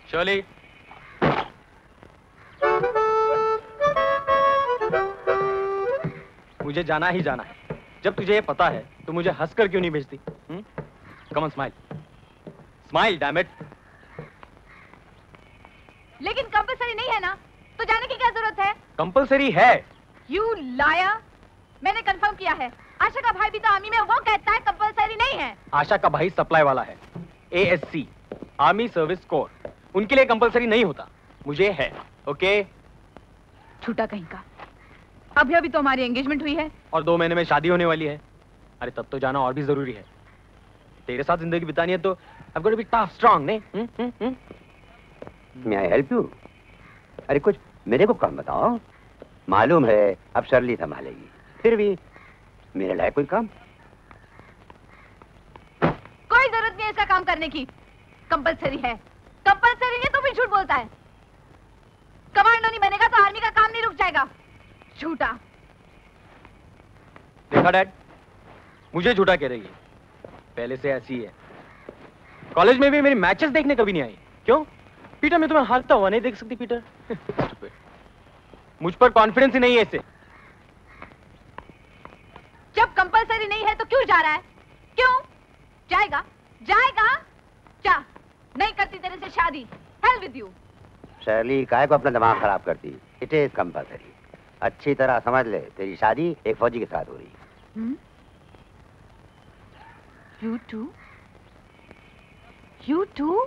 Shirley, मुझे जाना ही जाना है। जब तुझे ये पता है तो मुझे हंसकर क्यों नहीं भेजती? Come on smile, smile damn it. लेकिन कंपलसरी नहीं है ना, तो जाने की क्या जरूरत है? कंपलसरी है। यू लायर, मैंने कंफर्म किया है। आशा का भाई भी तो आर्मी में, वो कहता है कंपलसरी नहीं है। आशा का भाई सप्लाई वाला है, ASC, आर्मी सर्विस कोर। उनके लिए कंपलसरी नहीं होता, मुझे है। ओके? झूठा कहीं का। अभी अभी तो हमारी एंगेजमेंट हुई है और 2 महीने में शादी होने वाली है। अरे तब तो जाना और भी जरूरी है। तेरे साथ जिंदगी बितानी है तो I've got to be tough, strong, नहीं? May I help you? अरे कुछ मेरे को काम बताओ। मालूम है अब शर्ली संभालेगी, फिर भी मेरे लायक कोई काम? कोई जरूरत नहीं है इसका काम करने की। कंपलसरी है। कंपलसरी है तो भी झूठ बोलता है। कमांडो नहीं बनेगा तो आर्मी का काम नहीं रुक जाएगा। झूठा। देखा डैड, मुझे झूठा कह रही है। पहले से ऐसी ही है। कॉलेज में भी मेरी मैचेस देखने कभी नहीं आई। क्यों? पीटर, मैं तुम्हें हारता हुआ नहीं देख सकती पीटर। मुझ पर कॉन्फिडेंस ही नहीं है इसे। जब कंपलसरी नहीं है तो क्यों जा रहा है? क्यों? जाएगा, जाएगा। जा, नहीं करती तेरे से शादी। Hell with you. शर्ली काहे को अपना दिमाग खराब करती? It is compulsory. अच्छी तरह समझ ले, तेरी शादी एक फौजी के साथ हो रही। You too? You too?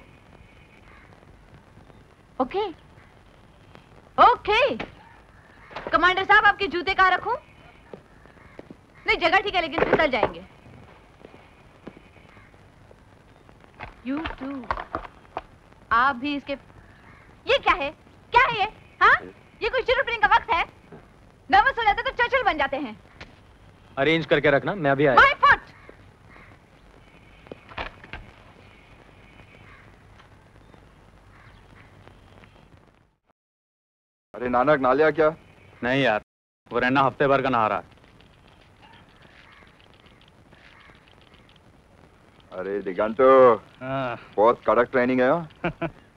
Okay. Okay. Commander साहब, आपके जूते कहाँ रखूं? नहीं, जगह ठीक है लेकिन फिसल जाएंगे। You too. आप भी इसके... ये क्या है? क्या है ये? हाँ? ये कोई शुरू का वक्त है? नर्वस हो जाते तो चर्चिल बन जाते हैं। अरेंज करके रखना, मैं अभी आया। My foot! अरे नानक, नहा लिया क्या? नहीं यार, वो रहना हफ्ते भर का नहा रहा है। अरे दिगंतो, बहुत कड़क ट्रेनिंग है।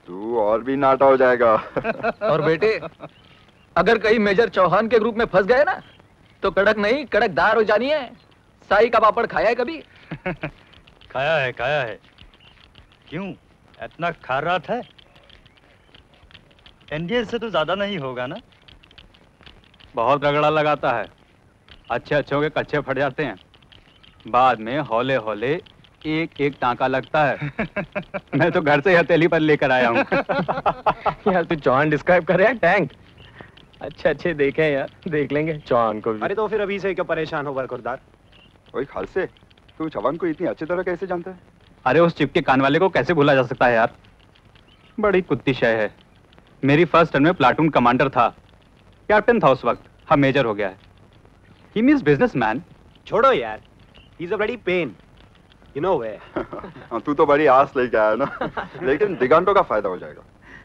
तू और भी नाटा हो जाएगा। और बेटे, अगर कहीं मेजर चौहान के ग्रुप में फंस गए ना तो कड़क नहीं कड़कदार हो जानी है। साई का पापड़ खाया है कभी? खाया है। क्यों इतना खारात है? एनडीए से तो ज्यादा नहीं होगा ना? बहुत रगड़ा लगाता है। अच्छे अच्छों के कच्चे फट जाते हैं, बाद में हौले हौले एक एक टांका लगता है। मैं तो घर से हथेली पर लेकर आया हूँ। यार तू चौहान डिस्क्राइब कर रहा है टैंक। अच्छे देखे यार, देख लेंगे चौहान को भी। अरे तो फिर अभी से क्यों परेशान हो बरखुरदार? ओए खालसे, तू चौहान को इतनी अच्छी तरह कैसे जानता है? अरे उस चिपके कान वाले को कैसे भूला जा सकता है यार? बड़ी कुत्ती शय है। मेरी फर्स्ट टर्न में प्लाटून कमांडर था, कैप्टन था उस वक्त, अब मेजर हो गया है। He means businessman. छोड़ो यार, he is a bloody pain, you know way. तू तो बड़ी आस लेके आया ना। लेकिन दिगंतो का फायदा हो जाएगा।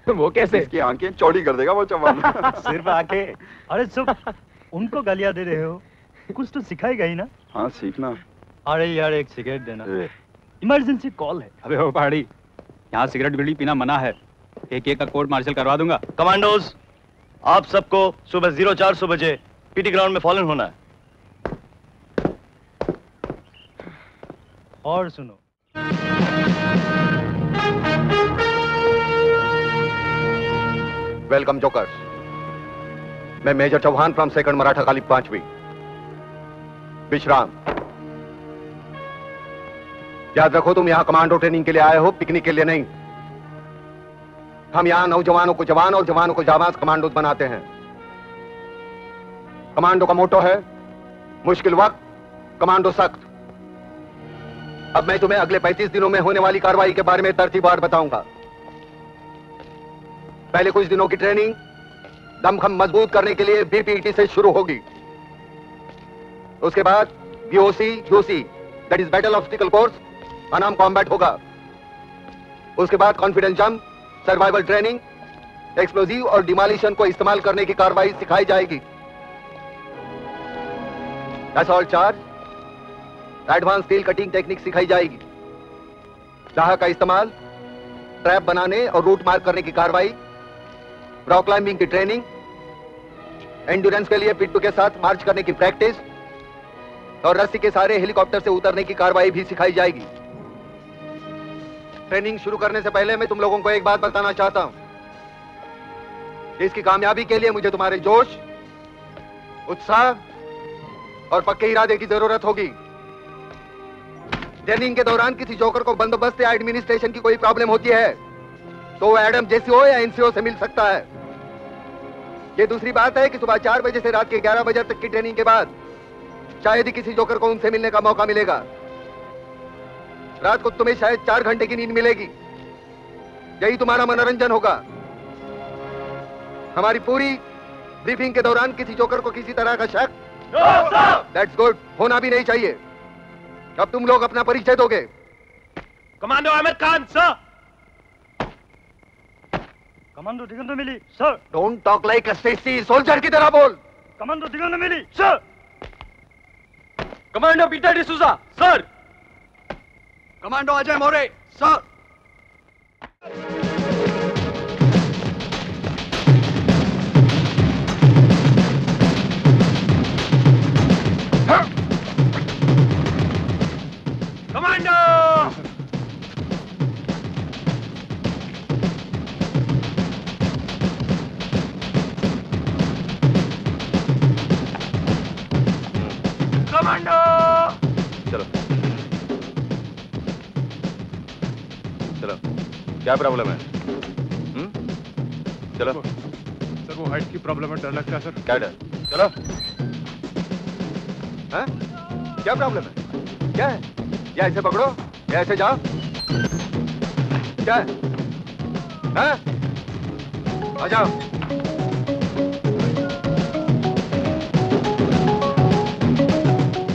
वो कैसे? इसकी आंखें चौड़ी कर देगा वो चौहान। सिर्फ आंखें? अरे चुप, उनको गालियां दे रहे हो, कुछ तो सिखाएगा ही ना। हाँ सीखना। अरे यार एक सिगरेट देना, इमरजेंसी कॉल है। अबे हो पहाड़ी, यहाँ सिगरेट बीड़ी पीना मना है। एक का कोर्ट मार्शल करवा दूंगा। कमांडोज, आप सबको सुबह 0400 बजे पीटी ग्राउंड में फॉलन होना है। और सुनो, वेलकम जोकर्स। मैं major Chauhan from second Maratha Kali 5वीं। विश्राम। याद रखो, तुम यहां कमांडो ट्रेनिंग के लिए आए हो, पिकनिक के लिए नहीं। हम यहां नौजवानों को जवान और जवानों को जाबाज कमांडोज बनाते हैं। कमांडो का मोटो है मुश्किल वक्त कमांडो सख्त। अब मैं तुम्हें अगले 35 दिनों में होने वाली कार्रवाई के बारे में तरतीबवार बताऊंगा। पहले कुछ दिनों की ट्रेनिंग दमखम मजबूत करने के लिए बीपीटी से शुरू होगी। उसके बाद BOC UC, that is battle obstacle course, अनाम कॉम्बैट होगा। उसके बाद confidence jump, survival training, explosive और डिमोलिशन को इस्तेमाल करने की कार्रवाई सिखाई जाएगी। Assault charge, advance steel cutting technique सिखाई जाएगी। दाह का इस्तेमाल, ट्रैप बनाने और रूट मार्क करने की कार्रवाई, रॉक क्लाइंबिंग की ट्रेनिंग, एंड्योरेंस के लिए पिट्टू के साथ मार्च करने की प्रैक्टिस और रस्सी के सहारे हेलीकॉप्टर से उतरने की कार्रवाई भी सिखाई जाएगी। ट्रेनिंग शुरू करने से पहले मैं तुम लोगों को एक बात बताना चाहता हूं। इसकी कामयाबी के लिए मुझे तुम्हारे जोश, उत्साह और पक्के इरादे की जरूरत होगी। ट्रेनिंग के दौरान किसी जोकर को बंदोबस्त या एडमिनिस्ट्रेशन की कोई प्रॉब्लम होती है तो वो एडम जेसीओ या एनसीओ से मिल सकता है। ये दूसरी बात है कि सुबह 4 बजे से रात के 11 बजे तक की ट्रेनिंग के बाद शायद ही किसी जोकर को उनसे मिलने का मौका मिलेगा। रात को तुम्हें शायद 4 घंटे की नींद मिलेगी। यही तुम्हारा मनोरंजन होगा। हमारी पूरी ब्रीफिंग के दौरान किसी जोकर को किसी तरह का शक, दैट्स गुड, होना भी नहीं चाहिए। अब तुम लोग अपना परिचय दोगे। Commando Aamir Khan sir. Commando Digant Mili sir. Don't talk like a sexy soldier की तरह बोल। Commando Digant Mili sir. Commando Peter D'Souza sir. Commando Ajay More sir. Commando commando. चलो चलो, क्या प्रॉब्लम है? चलो सर वो हाइट की प्रॉब्लम है, डर लगता है सर। क्या डर? चलो। हाँ? क्या प्रॉब्लम है? क्या है? या ऐसे पकड़ो या ऐसे जाओ। क्या है? हाँ? आ जाओ।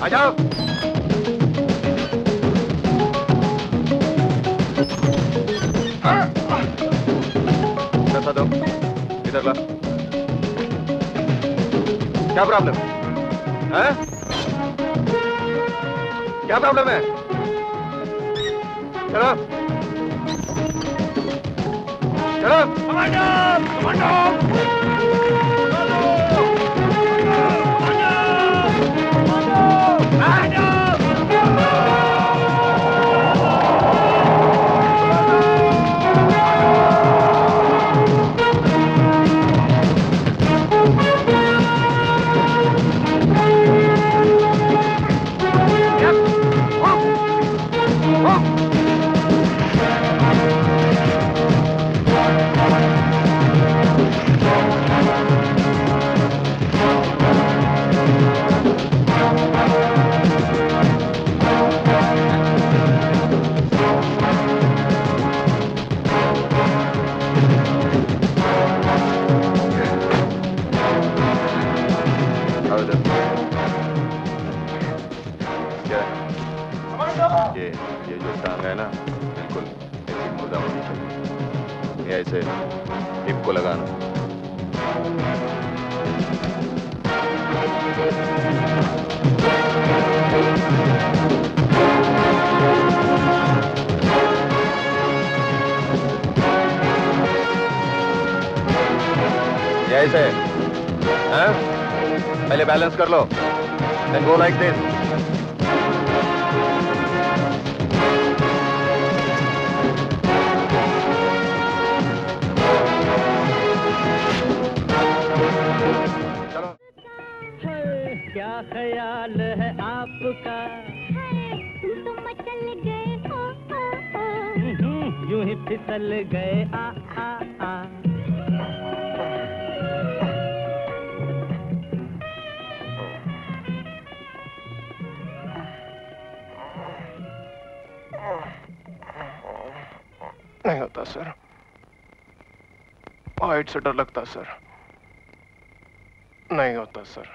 आ जाओ। पैसा दो, इधर ला। क्या प्रॉब्लम है? क्या प्रॉब्लम है? चलो चलो। कमांडो कमांडो ये जो टांग है ना, बिल्कुल ऐसी मुर्दा होनी चाहिए। ये ऐसे हिप को लगाना। ये ऐसे, हाँ? पहले बैलेंस कर लो, then go like this. क्या ख्याल है आपका? तुम मचल गए हो, यूं ही फिसल गए आ आ आ। नहीं होता सर, हाइट से डर लगता सर। नहीं होता सर।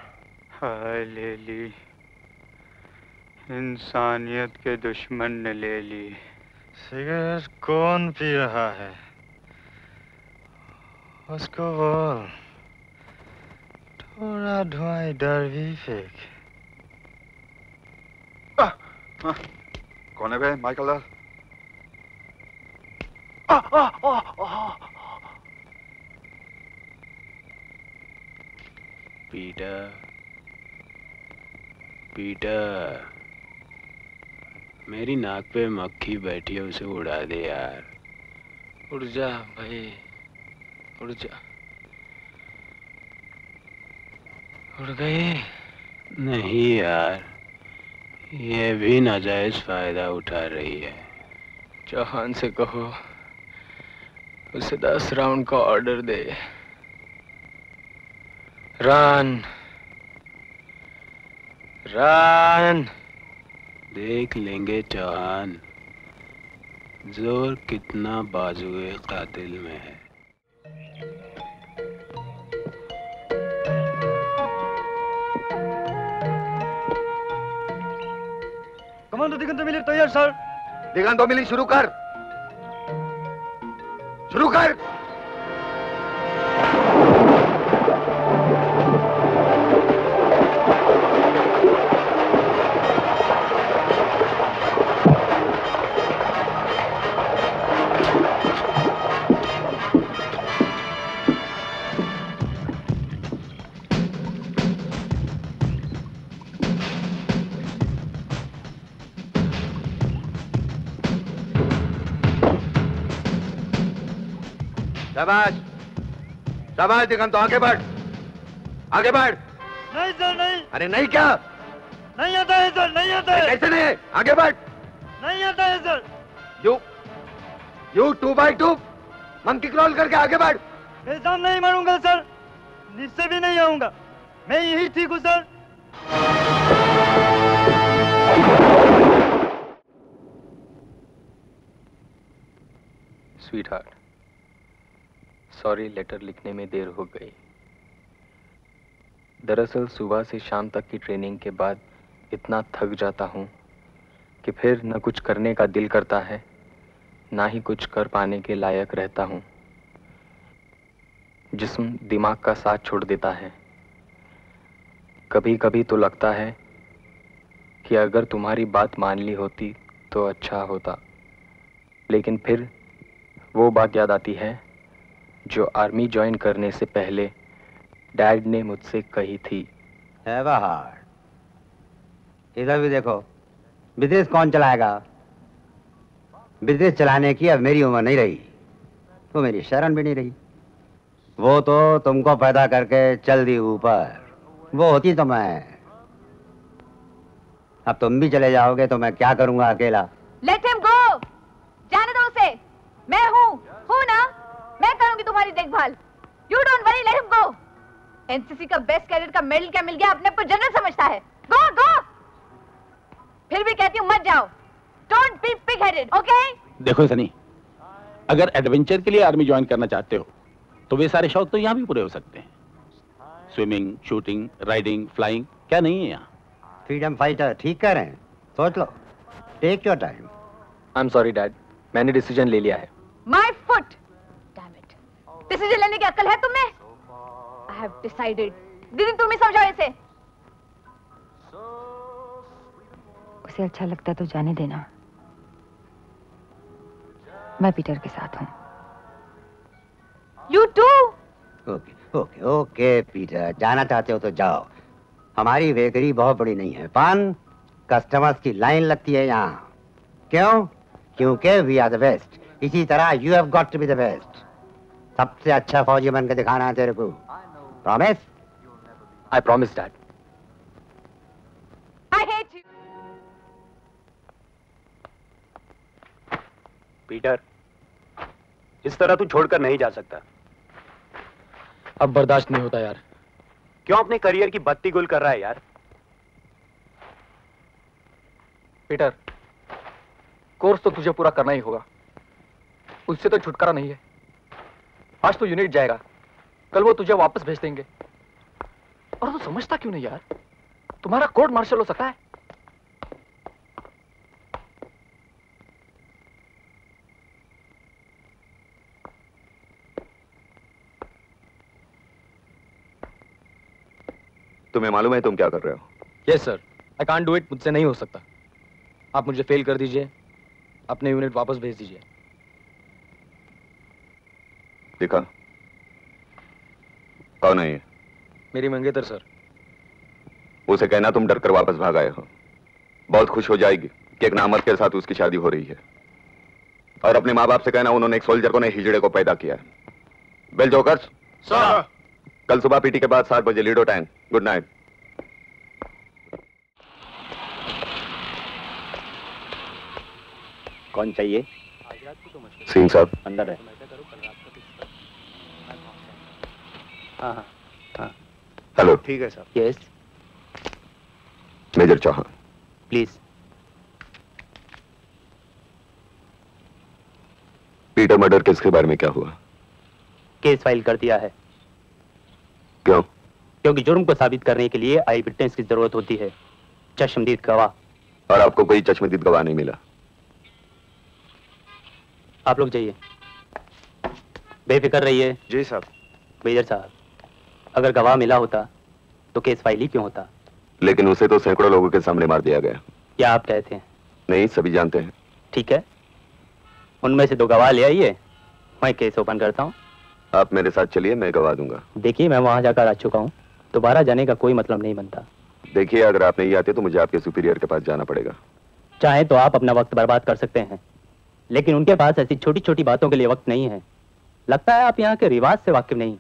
हाय ले ली, इंसानियत के दुश्मन ने ले ली। सिगरेट कौन पी रहा है? उसको बोल थोड़ा धुआं इधर भी फेंक। कौन है बे? माइकल लाल। पीटर, पीटर, मेरी नाक पे मक्खी बैठी है, उसे उड़ा दे यार। उड़ जा भाई, उड़ जा। उड़ गई? नहीं यार, ये भी नाजायज फायदा उठा रही है। चौहान से कहो उसे 10 राउंड का ऑर्डर दे। Run run. देख लेंगे चौहान, जोर कितना बाजुए कातिल में है। कमांडो दिगंतो मिलिर तैयार सर। दिगंतो मिलिर शुरू कर, शुरू कर। शाबाश, शाबाश दिगंतो, आगे बढ़, आगे बढ़। नहीं सर नहीं। अरे नहीं क्या? नहीं आता है सर, नहीं आता है। कैसे नहीं? आगे बढ़। नहीं आता है sir. You 2x2 monkey crawl करके आगे बढ़। ऐसा नहीं मारूंगा सर, नीचे भी नहीं आऊंगा, मैं यही ठीक हूँ sir. Sweetheart, sorry letter लिखने में देर हो गई। दरअसल सुबह से शाम तक की ट्रेनिंग के बाद इतना थक जाता हूँ कि फिर न कुछ करने का दिल करता है, ना ही कुछ कर पाने के लायक रहता हूँ। जिस्म दिमाग का साथ छोड़ देता है। कभी कभी तो लगता है कि अगर तुम्हारी बात मान ली होती तो अच्छा होता, लेकिन फिर वो बात याद आती है जो आर्मी ज्वाइन करने से पहले डैड ने मुझसे कही थी। है बाहर, इधर भी देखो, बिजनेस कौन चलाएगा? बिजनेस चलाने की अब मेरी उम्र नहीं रही, तो मेरी शरण भी नहीं रही। वो तो तुमको पैदा करके चल दी ऊपर, वो होती तो मैं। अब तुम भी चले जाओगे तो मैं क्या करूंगा अकेला? लेट हिम गो, जाने दो उसे। मैं हूँ ना, मैं करूंगी तुम्हारी देखभाल। You don't worry, let him go. NCC का बेस्ट कैडेट का मेडल क्या मिल गया, अपने को जनरल समझता है। गो गो। फिर भी कहती हूँ मत जाओ। Don't be pig headed, okay? देखो सनी, अगर एडवेंचर के लिए आर्मी ज्वाइन करना चाहते हो तो वे सारे शौक तो यहाँ भी पूरे हो सकते हैं। स्विमिंग, शूटिंग, राइडिंग, फ्लाइंग, क्या नहीं है यहाँ? फ्रीडम फाइटर ठीक कह रहे हैं, सोच लो, take your time. I am sorry dad, मैंने डिसीजन ले लिया है। My foot, damn it. Decision लेने की अक्ल है तुम्हें? I have decided. दीदी तुम ही समझाओ इसे। उसे अच्छा लगता तो जाने देना, मैं पीटर के साथ हूँ। You too? Okay okay okay Peter, जाना चाहते हो तो जाओ। हमारी बेकरी बहुत बड़ी नहीं है, पान कस्टमर्स की लाइन लगती है यहाँ। क्यों? क्योंकि वी आर द बेस्ट। इसी तरह you have got to be the best. सबसे अच्छा फौजी बनकर दिखाना है तेरे को। Promise? I promise dad. I hate you. Peter, इस तरह तू छोड़कर नहीं जा सकता। अब बर्दाश्त नहीं होता यार। क्यों अपने करियर की बत्ती गुल कर रहा है यार? पीटर, कोर्स तो तुझे पूरा करना ही होगा, उससे तो छुटकारा नहीं है। आज तो यूनिट जाएगा, कल वो तुझे वापस भेज देंगे। और तू समझता क्यों नहीं यार, तुम्हारा कोर्ट मार्शल हो सकता है। तुम्हें मालूम है तुम क्या कर रहे हो? Yes sir, I can't do it, मुझसे नहीं हो सकता। आप मुझे फेल कर दीजिए, अपने यूनिट वापस भेज दीजिए। दिखा। कौन है ये? मेरी मंगेतर सर। उसे कहना तुम डर कर वापस भाग आए हो। बहुत खुश हो जाएगी कि एक नामर्द के साथ उसकी शादी हो रही है। और अपने माँ बाप से कहना उन्होंने एक सोल्जर को नहीं हिजड़े को पैदा किया है। Bell jokers sir. कल सुबह पीटी के बाद 7 बजे लीडो टैंक। Good night. कौन चाहिए? सिंह साहब अंदर है। हाँ हाँ हाँ। हेलो। ठीक है sir. Yes major Chauhan. Please. Peter murder case के बारे में क्या हुआ? केस फाइल कर दिया है। क्यों? क्योंकि जुर्म को साबित करने के लिए आई विटनेस की जरूरत होती है, चश्मदीद गवाह। और आपको कोई चश्मदीद गवाह नहीं मिला? आप लोग जाइए, बेफिक्र रहिए। जी साहब। मेजर साहब, अगर गवाह मिला होता तो केस फाइल ही क्यों होता? लेकिन उसे तो सैकड़ों लोगों के सामने मार दिया गया। क्या आप कहते हैं? नहीं, सभी जानते हैं। ठीक है, उनमें से 2 गवाह ले आइए, मैं केस ओपन करता हूँ। आप मेरे साथ चलिए, मैं गवाह दूंगा। देखिए, मैं वहां जाकर आ चुका हूँ, दोबारा जाने का कोई मतलब नहीं बनता। देखिए, अगर आप नहीं आते तो मुझे आपके सुपीरियर के पास जाना पड़ेगा। चाहे तो आप अपना वक्त बर्बाद कर सकते हैं, लेकिन उनके पास ऐसी छोटी छोटी बातों के लिए वक्त नहीं है। लगता है आप यहाँ के रिवाज से वाकिफ नहीं,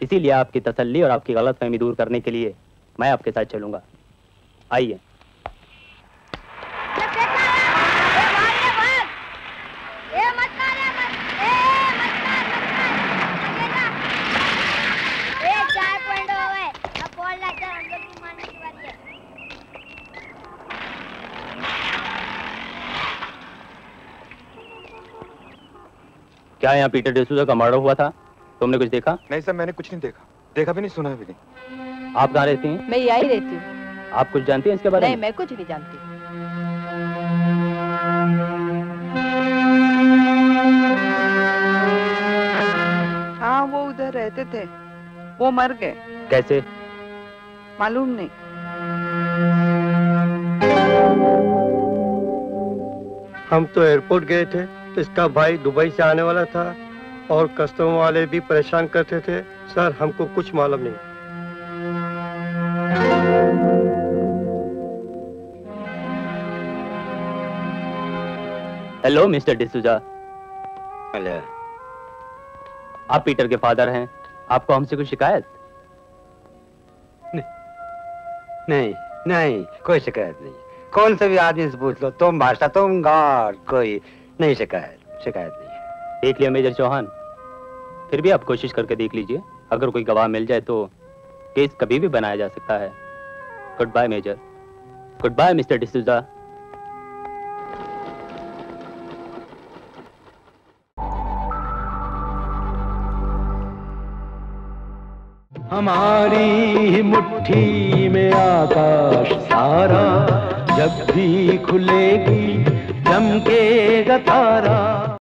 इसीलिए आपकी तसल्ली और आपकी गलतफहमी दूर करने के लिए मैं आपके साथ चलूंगा। आइए। क्या यहाँ पीटर डिसूजा का मर्डर हुआ था? तुमने कुछ देखा? नहीं सर, मैंने कुछ नहीं देखा। देखा भी नहीं, सुना भी नहीं। आप कहाँ रहती हैं? मैं यहीं रहती हूँ। आप कुछ जानती हैं इसके बारे में? नहीं, मैं कुछ नहीं जानती। हाँ, वो उधर रहते थे, वो मर गए। कैसे? मालूम नहीं। हम तो एयरपोर्ट गए थे, इसका भाई दुबई से आने वाला था और कस्टम वाले भी परेशान करते थे। सर, हमको कुछ मालूम नहीं। Hello mister D'Souza. हेलो। आप पीटर के फादर हैं, आपको हमसे कोई शिकायत? नहीं नहीं, कोई शिकायत नहीं। कौन से भी आदमी से पूछ लो, तुम भाषा, तुम गार्ड, कोई नहीं। शिकायत नहीं है। देख लिया मेजर चौहान, फिर भी आप कोशिश करके देख लीजिए, अगर कोई गवाह मिल जाए तो केस कभी भी बनाया जा सकता है। Goodbye major. Goodbye mister D'Souza. हमारी मुट्ठी में आकाश सारा, जब भी खुलेगी चमकेगा तारा।